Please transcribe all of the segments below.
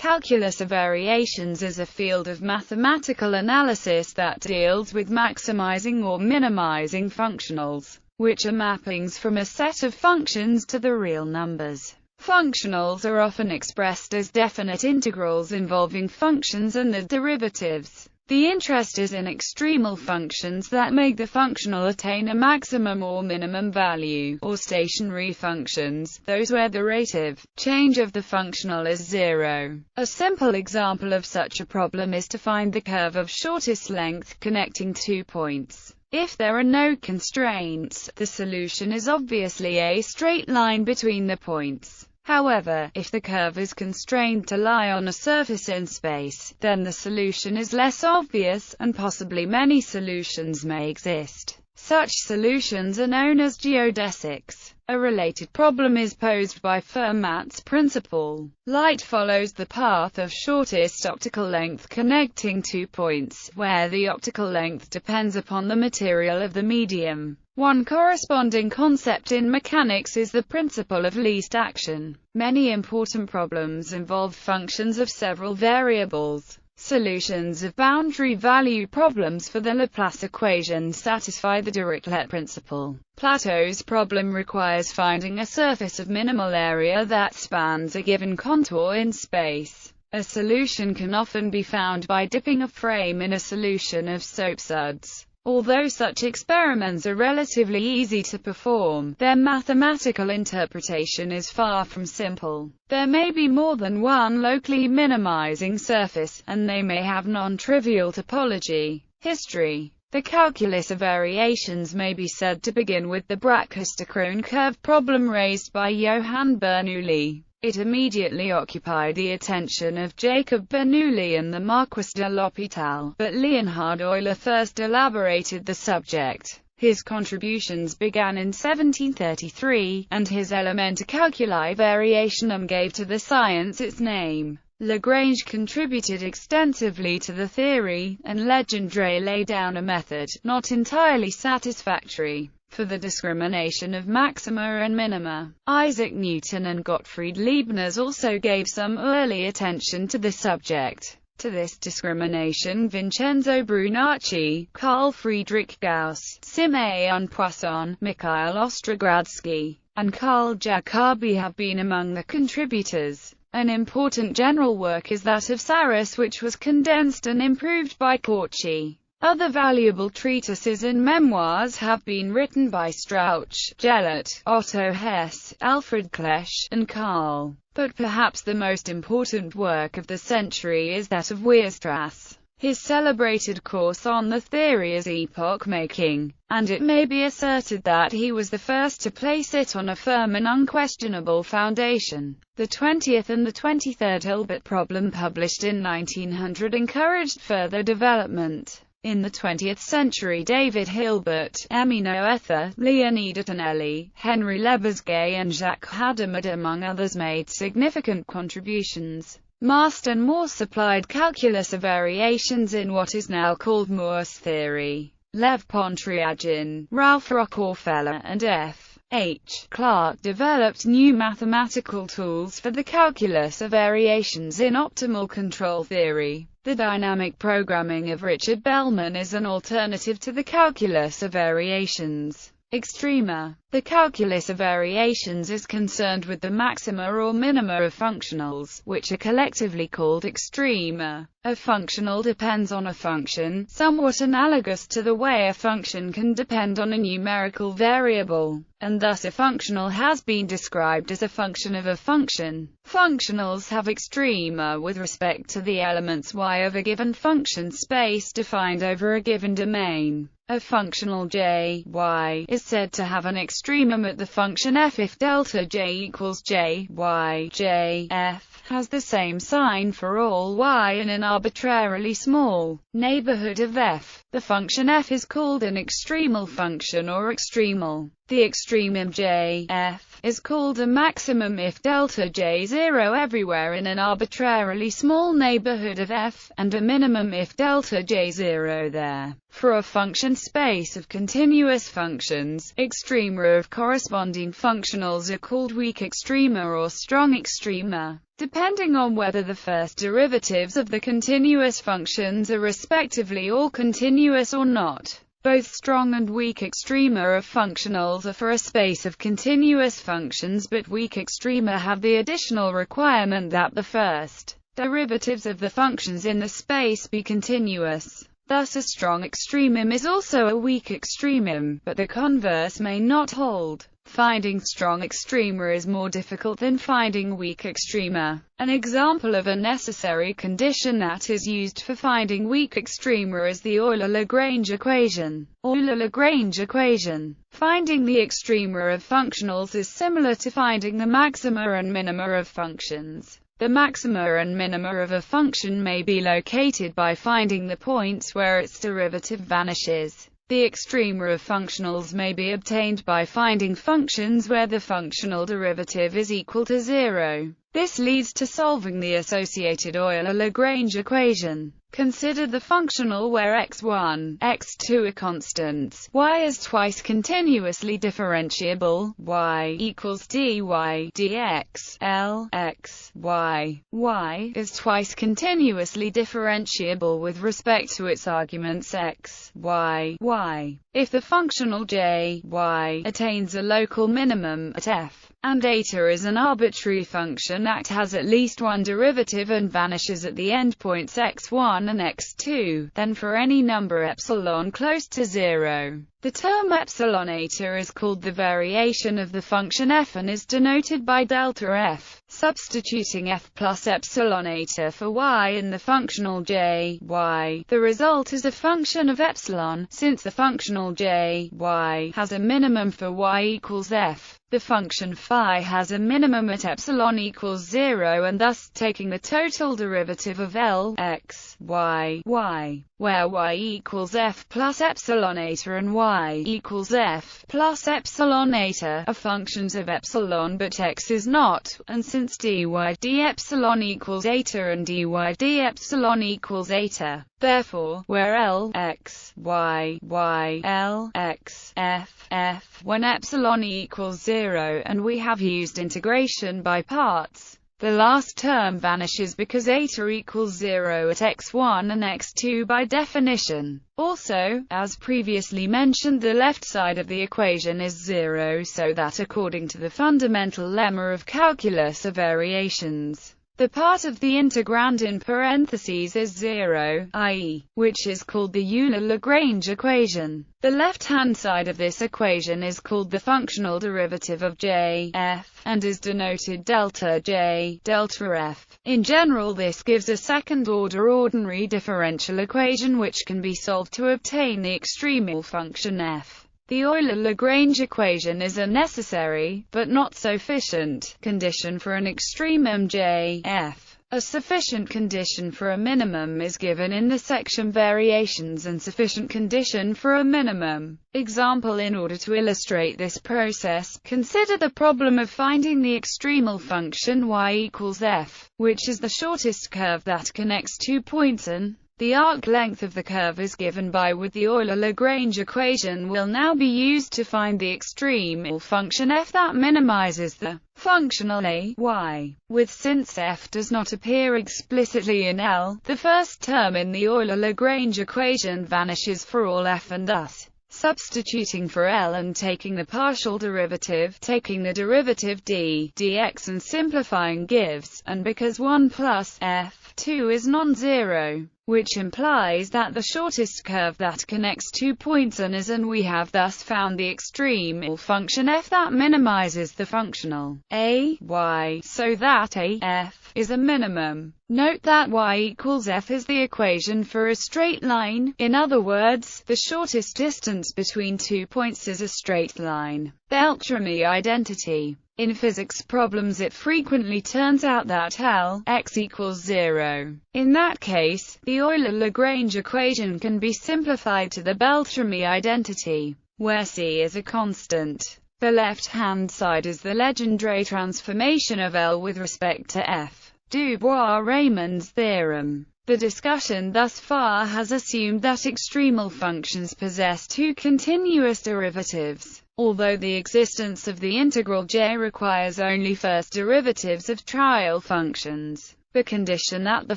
calculus of variations is a field of mathematical analysis that deals with maximizing or minimizing functionals, which are mappings from a set of functions to the real numbers. Functionals are often expressed as definite integrals involving functions and their derivatives. The interest is in extremal functions that make the functional attain a maximum or minimum value, or stationary functions, those where the rate of change of the functional is zero. A simple example of such a problem is to find the curve of shortest length connecting 2 points. If there are no constraints, the solution is obviously a straight line between the points. However, if the curve is constrained to lie on a surface in space, then the solution is less obvious, and possibly many solutions may exist. Such solutions are known as geodesics. A related problem is posed by Fermat's principle. Light follows the path of shortest optical length connecting 2 points, where the optical length depends upon the material of the medium. One corresponding concept in mechanics is the principle of least action. Many important problems involve functions of several variables. Solutions of boundary value problems for the Laplace equation satisfy the Dirichlet principle. Plato's problem requires finding a surface of minimal area that spans a given contour in space. A solution can often be found by dipping a frame in a solution of soapsuds. Although such experiments are relatively easy to perform, their mathematical interpretation is far from simple. There may be more than one locally minimizing surface, and they may have non-trivial topology. History. The calculus of variations may be said to begin with the Brachistochrone curve problem raised by Johann Bernoulli. It immediately occupied the attention of Jacob Bernoulli and the Marquis de l'Hôpital, but Leonhard Euler first elaborated the subject. His contributions began in 1733, and his Elementa Calculi Variationum gave to the science its name. Lagrange contributed extensively to the theory, and Legendre laid down a method, not entirely satisfactory, for the discrimination of maxima and minima. Isaac Newton and Gottfried Leibniz also gave some early attention to the subject. To this discrimination Vincenzo Brunacci, Carl Friedrich Gauss, Simeon Poisson, Mikhail Ostrogradsky, and Carl Jacobi have been among the contributors. An important general work is that of Saros, which was condensed and improved by Cauchy. Other valuable treatises and memoirs have been written by Strauch, Gellert, Otto Hess, Alfred Klesch, and Karl. But perhaps the most important work of the century is that of Weierstrass. His celebrated course on the theory is epoch-making, and it may be asserted that he was the first to place it on a firm and unquestionable foundation. The 20th and the 23rd Hilbert problem, published in 1900, encouraged further development. In the 20th century, David Hilbert, Emmy Noether, Leonid Antonelli, Henry Lebesgue and Jacques Hadamard among others made significant contributions. Marston Morse supplied calculus of variations in what is now called Morse theory. Lev Pontryagin, Ralph Rockefeller, and F. H. Clarke developed new mathematical tools for the calculus of variations in optimal control theory. The dynamic programming of Richard Bellman is an alternative to the calculus of variations. Extrema. The calculus of variations is concerned with the maxima or minima of functionals, which are collectively called extrema. A functional depends on a function, somewhat analogous to the way a function can depend on a numerical variable, and thus a functional has been described as a function of a function. Functionals have extrema with respect to the elements y of a given function space defined over a given domain. A functional j, y, is said to have an extremum at the function f if delta j equals j, y, j, f has the same sign for all y in an arbitrarily small neighborhood of f. The function f is called an extremal function or extremal. The extremum j, f, is called a maximum if delta j 0 everywhere in an arbitrarily small neighborhood of f, and a minimum if delta j 0 there. For a function space of continuous functions, extrema of corresponding functionals are called weak extrema or strong extrema. depending on whether the first derivatives of the continuous functions are respectively all continuous or not. Both strong and weak extrema of functionals are for a space of continuous functions, but weak extrema have the additional requirement that the first derivatives of the functions in the space be continuous. Thus a strong extremum is also a weak extremum, but the converse may not hold. Finding strong extrema is more difficult than finding weak extrema. An example of a necessary condition that is used for finding weak extrema is the Euler-Lagrange equation. Euler-Lagrange equation. Finding the extrema of functionals is similar to finding the maxima and minima of functions. The maxima and minima of a function may be located by finding the points where its derivative vanishes. The extrema of functionals may be obtained by finding functions where the functional derivative is equal to 0. This leads to solving the associated Euler-Lagrange equation. Consider the functional where x1, x2 are constants, y is twice continuously differentiable, y equals dy dx, L, x, y. Y is twice continuously differentiable with respect to its arguments x, y, y. If the functional j, y, attains a local minimum at f, and eta is an arbitrary function that has at least one derivative and vanishes at the endpoints x1 and x2, then for any number epsilon close to 0, the term epsilon eta is called the variation of the function f and is denoted by delta f. Substituting f plus epsilon eta for y in the functional j, y, the result is a function of epsilon. Since the functional j, y, has a minimum for y equals f, the function phi has a minimum at epsilon equals 0, and thus taking the total derivative of L, x, y, y, where y equals f plus epsilon eta and y equals f plus epsilon eta are functions of epsilon but x is not, and since dy d epsilon equals eta and dy d epsilon equals eta, therefore, where L, x, y, y, L, x, f, f, when epsilon equals 0 and we have used integration by parts, the last term vanishes because eta equals 0 at x1 and x2 by definition. Also, as previously mentioned, the left side of the equation is 0, so that according to the fundamental lemma of calculus of variations, the part of the integrand in parentheses is 0, i.e., which is called the Euler-Lagrange equation. The left-hand side of this equation is called the functional derivative of j, f, and is denoted delta j, delta f. In general, this gives a second-order ordinary differential equation which can be solved to obtain the extremal function f. The Euler-Lagrange equation is a necessary, but not sufficient, condition for an extremum j, f. A sufficient condition for a minimum is given in the section Variations and sufficient condition for a minimum. Example: in order to illustrate this process, consider the problem of finding the extremal function y equals f, which is the shortest curve that connects two points and the arc length of the curve is given by with the Euler-Lagrange equation will now be used to find the extremal function f that minimizes the functional a, y. Since f does not appear explicitly in L, the first term in the Euler-Lagrange equation vanishes for all f, and thus, substituting for L and taking the partial derivative, taking the derivative d, dx and simplifying gives, and because 1 plus f2 is non-zero, which implies that the shortest curve that connects 2 points is and we have thus found the extremal function f that minimizes the functional a, y, so that a, f, is a minimum. Note that y equals f is the equation for a straight line. In other words, the shortest distance between 2 points is a straight line. Beltrami identity. In physics problems it frequently turns out that L, x equals 0. In that case, the Euler-Lagrange equation can be simplified to the Beltrami identity, where c is a constant. The left-hand side is the Legendre transformation of L with respect to f. Dubois-Raymond's theorem. The discussion thus far has assumed that extremal functions possess two continuous derivatives. Although the existence of the integral j requires only first derivatives of trial functions, the condition that the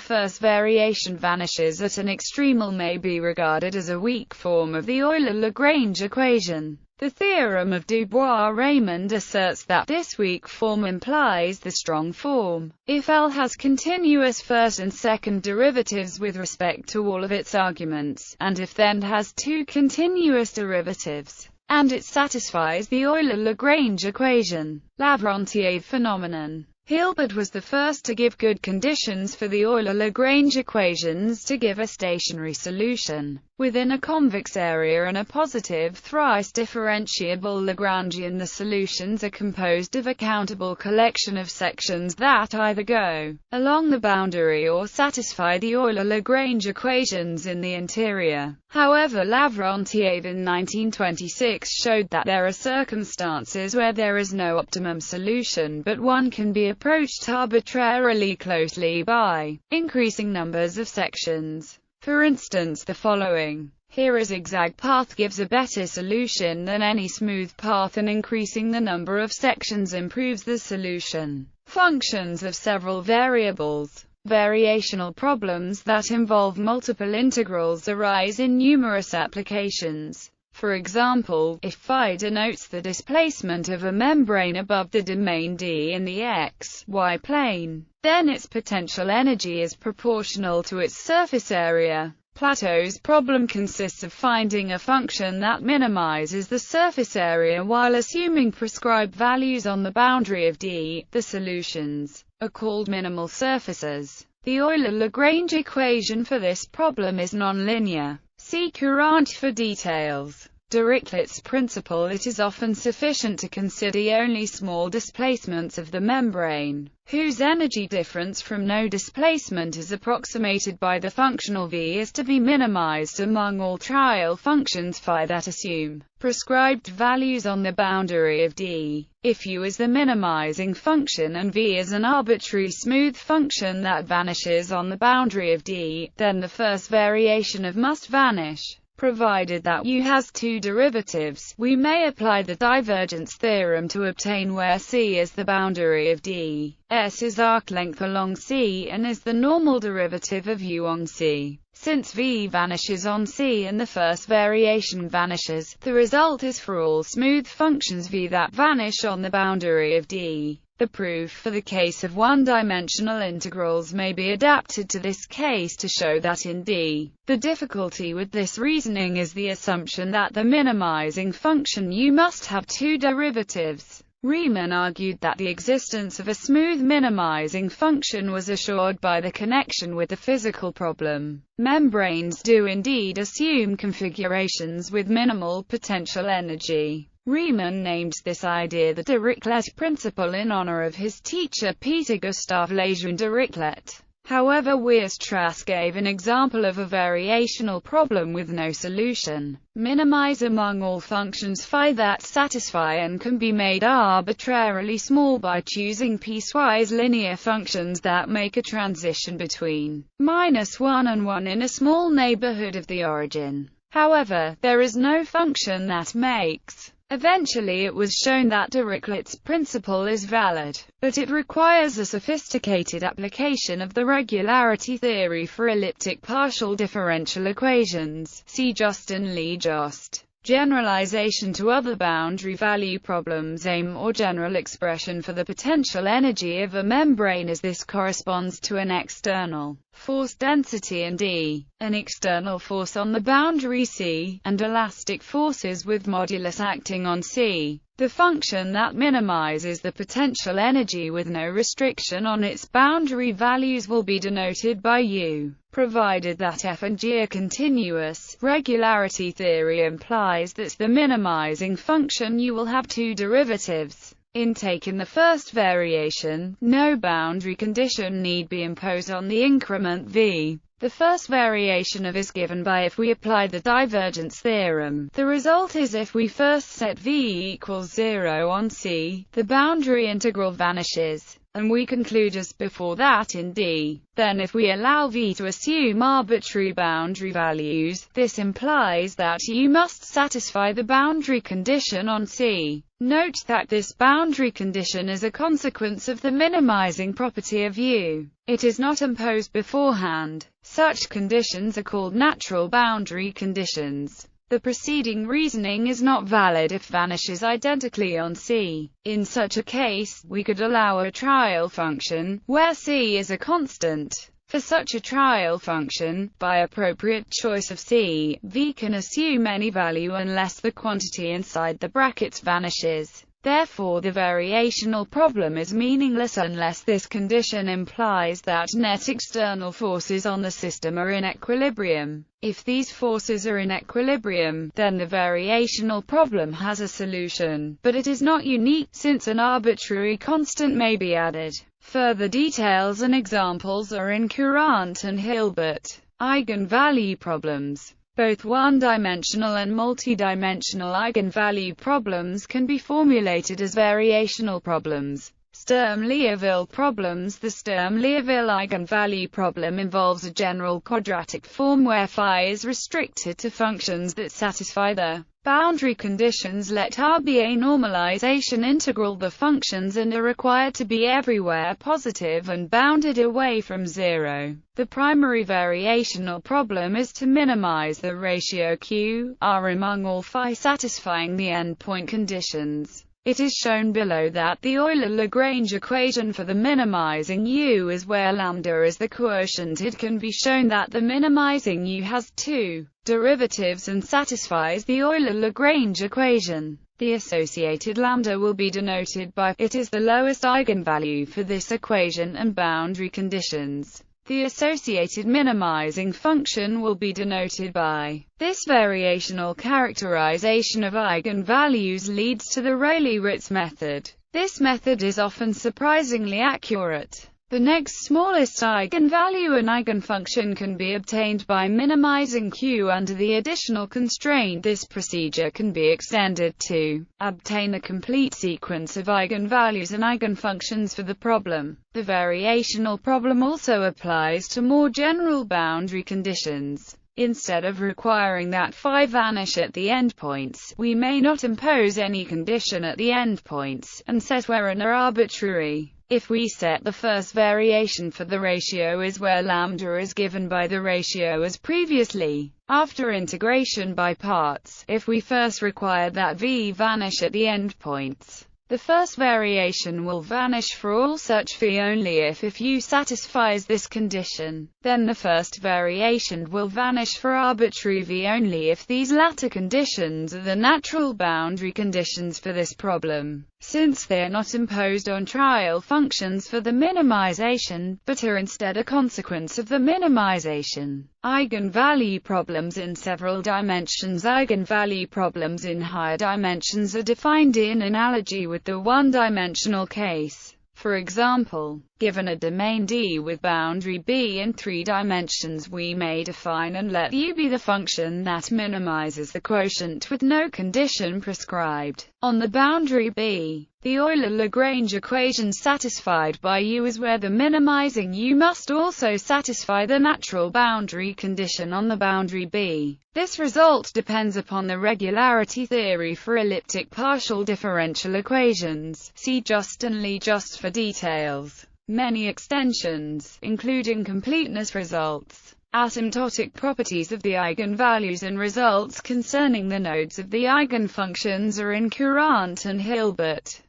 first variation vanishes at an extremal may be regarded as a weak form of the Euler-Lagrange equation. The theorem of Dubois-Reymond asserts that this weak form implies the strong form, if L has continuous first and second derivatives with respect to all of its arguments, and if then has two continuous derivatives, and it satisfies the Euler-Lagrange equation. Lavoisier phenomenon. Hilbert was the first to give good conditions for the Euler-Lagrange equations to give a stationary solution within a convex area and a positive thrice differentiable Lagrangian. The solutions are composed of a countable collection of sections that either go along the boundary or satisfy the Euler-Lagrange equations in the interior. However, Lavoisier in 1926 showed that there are circumstances where there is no optimum solution, but one can be approached arbitrarily closely by increasing numbers of sections. For instance, the following. Here a zigzag path gives a better solution than any smooth path, and increasing the number of sections improves the solution. Functions of several variables. Variational problems that involve multiple integrals arise in numerous applications. For example, if phi denotes the displacement of a membrane above the domain D in the x-y plane, then its potential energy is proportional to its surface area. Plato's problem consists of finding a function that minimizes the surface area while assuming prescribed values on the boundary of D. The solutions are called minimal surfaces. The Euler-Lagrange equation for this problem is nonlinear. See Courant for details. Dirichlet's principle. It is often sufficient to consider only small displacements of the membrane, whose energy difference from no displacement is approximated by the functional v, is to be minimized among all trial functions phi that assume prescribed values on the boundary of D. If u is the minimizing function and v is an arbitrary smooth function that vanishes on the boundary of D, then the first variation of must vanish. Provided that u has two derivatives, we may apply the divergence theorem to obtain where C is the boundary of D. S is arc length along C and is the normal derivative of u on C. Since v vanishes on C and the first variation vanishes, the result is for all smooth functions v that vanish on the boundary of D. The proof for the case of one-dimensional integrals may be adapted to this case to show that in D. The difficulty with this reasoning is the assumption that the minimizing function u must have two derivatives. Riemann argued that the existence of a smooth minimizing function was assured by the connection with the physical problem. Membranes do indeed assume configurations with minimal potential energy. Riemann named this idea the Dirichlet principle in honor of his teacher Peter Gustav Lejeune Dirichlet. However, Weierstrass gave an example of a variational problem with no solution. Minimize among all functions phi that satisfy and can be made arbitrarily small by choosing piecewise linear functions that make a transition between -1 and 1 in a small neighborhood of the origin. However, there is no function that makes. Eventually it was shown that Dirichlet's principle is valid, but it requires a sophisticated application of the regularity theory for elliptic partial differential equations. See Justin Lee Jost. Generalization to other boundary value problems. Aim or general expression for the potential energy of a membrane is this corresponds to an external force density in D, an external force on the boundary C, and elastic forces with modulus acting on C. The function that minimizes the potential energy with no restriction on its boundary values will be denoted by U. Provided that f and g are continuous, regularity theory implies that the minimizing function u will have two derivatives. In taking the first variation, no boundary condition need be imposed on the increment v. The first variation of is given by if we apply the divergence theorem. The result is if we first set v equals 0 on C, the boundary integral vanishes. and we conclude as before that in D. Then if we allow V to assume arbitrary boundary values, this implies that U must satisfy the boundary condition on C. Note that this boundary condition is a consequence of the minimizing property of U. It is not imposed beforehand. Such conditions are called natural boundary conditions. The preceding reasoning is not valid if vanishes identically on C. In such a case, we could allow a trial function, where C is a constant. For such a trial function, by appropriate choice of C, V can assume any value unless the quantity inside the brackets vanishes. Therefore the variational problem is meaningless unless this condition implies that net external forces on the system are in equilibrium. If these forces are in equilibrium, then the variational problem has a solution, but it is not unique, since an arbitrary constant may be added. Further details and examples are in Courant and Hilbert. Eigenvalue problems. Both one-dimensional and multi-dimensional eigenvalue problems can be formulated as variational problems. Sturm Liouville problems. The Sturm Liouville eigenvalue problem involves a general quadratic form where phi is restricted to functions that satisfy the boundary conditions. Let R be a normalization integral. The functions and are required to be everywhere positive and bounded away from zero. The primary variational problem is to minimize the ratio Q, R among all phi satisfying the endpoint conditions. It is shown below that the Euler-Lagrange equation for the minimizing U is where lambda is the quotient. It can be shown that the minimizing U has two derivatives and satisfies the Euler-Lagrange equation. The associated lambda will be denoted by it is the lowest eigenvalue for this equation and boundary conditions. The associated minimizing function will be denoted by this. Variational characterization of eigenvalues leads to the Rayleigh-Ritz method. This method is often surprisingly accurate. The next smallest eigenvalue and eigenfunction can be obtained by minimizing Q under the additional constraint. This procedure can be extended to obtain a complete sequence of eigenvalues and eigenfunctions for the problem. The variational problem also applies to more general boundary conditions. Instead of requiring that phi vanish at the endpoints, we may not impose any condition at the endpoints, and set where n are arbitrary. If we set the first variation for the ratio is where lambda is given by the ratio as previously, after integration by parts, if we first require that V vanish at the endpoints, the first variation will vanish for all such phi only if U satisfies this condition. Then the first variation will vanish for arbitrary V only if these latter conditions are the natural boundary conditions for this problem. Since they are not imposed on trial functions for the minimization, but are instead a consequence of the minimization. Eigenvalue problems in several dimensions. Eigenvalue problems in higher dimensions are defined in analogy with the one-dimensional case. For example, given a domain D with boundary B in 3 dimensions, we may define and let U be the function that minimizes the quotient with no condition prescribed. On the boundary B, the Euler-Lagrange equation satisfied by U is where the minimizing U must also satisfy the natural boundary condition on the boundary B. This result depends upon the regularity theory for elliptic partial differential equations. See Just and Lee Just for details. Many extensions, including completeness results, asymptotic properties of the eigenvalues and results concerning the nodes of the eigenfunctions, are in Courant and Hilbert.